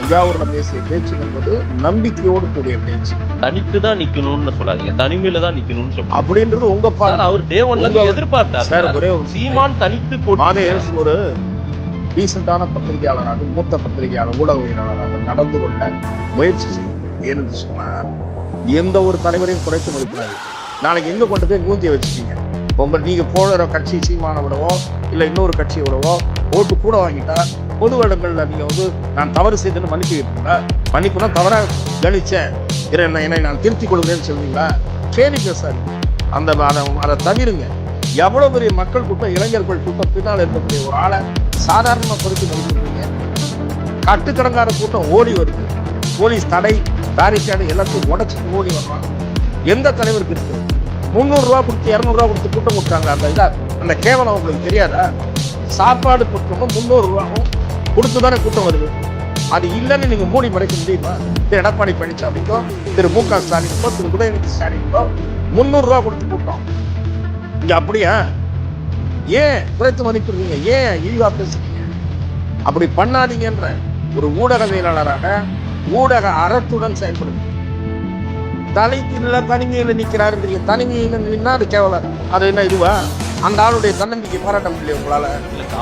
தஞ்சாவூர்ல பேசிய பேச்சு என்பது நம்பிக்கையோடு கூடிய பேச்சு. தனித்து தான் நிக்கணும்னு சொல்லாதீங்க, தனிமையில தான் நிக்கணும்னு சொல்லுங்க. அப்படின்றது உங்க அவர் டே ஒன்ல எதிர்பார்த்தார் சார். ஒரே சீமான் தனித்து மாதேஷ் ஒரு டீசென்டான பத்திரிகையாளராக, மூத்த பத்திரிகையாளர், ஊடகவியலாளராக நடந்து கொள்ள முயற்சி செய்யும். ஏன்னு சொன்னா எந்த ஒரு தலைவரையும் குறைத்து மதிப்பிடாது. நாளைக்கு எங்க கொண்டு போய் மூந்திய வச்சுட்டீங்க. நீங்க போடுற கட்சி சீமான விடவோ இல்ல இன்னொரு கட்சியை விடவோ ஓட்டு கூட வாங்கிட்டா பொது இடங்கள்ல நீங்க நான் தவறு செய்தேன்னு மன்னிப்பு கேட்பீங்களா? மன்னிப்புனா தவறா கணிச்சேன், என்னை நான் திருத்திக் கொள்கிறேன்னு சொல்லுவீங்களா? கேள்வி பேசாது. அதை தவிருங்க. எவ்வளவு பெரிய மக்கள் கூட்டம், இளைஞர்கள் கூட்டம், பின்னால் இருக்கக்கூடிய ஒரு ஆளை சாதாரணமா பொறுத்து மதிப்பிடுறீங்க. கட்டுக்கடங்கார கூட்டம் ஓடி வருது. போலீஸ் தடை, பேரிகேடு எல்லாத்தையும் உடச்சிட்டு ஓடி வருவாங்க. எந்த தலைவருக்கு இருக்கு? 300 ரூபா கொடுத்து 200 ரூபா கொடுத்து கூட்டம் கொடுத்தாங்க. அந்த கேவலம் உங்களுக்கு தெரியாதா? சாப்பாடு கொடுக்கணும் 300 ரூபாவும் கொடுத்துதானே கூட்டம் வருது. அது இல்லைன்னு நீங்க மூடி மறைக்க முடியுமா? திரு எடப்பாடி பழனிசாமிக்கோ, திரு மு.க. ஸ்டாலினுக்கோ, திரு உதயநிதி ஸ்டாலினுக்கோ 300 ரூபா கொடுத்து கூட்டம் இங்க அப்படியா? ஏன் குறைத்து மதிப்பிடுறீங்க? ஏன் இழிவா பேசுறீங்க? அப்படி பண்ணாதீங்கன்ற ஒரு ஊடகவியலாளராக ஊடக அறத்துடன் செயல்படுங்க. தனிமையில நிக்கிறாரு. தனிமையில நின்னா அது கேவலம். அது என்ன இதுவா? அந்த ஆளுடைய தன்னம்பிக்கை பாராட்ட முடியல உங்களால?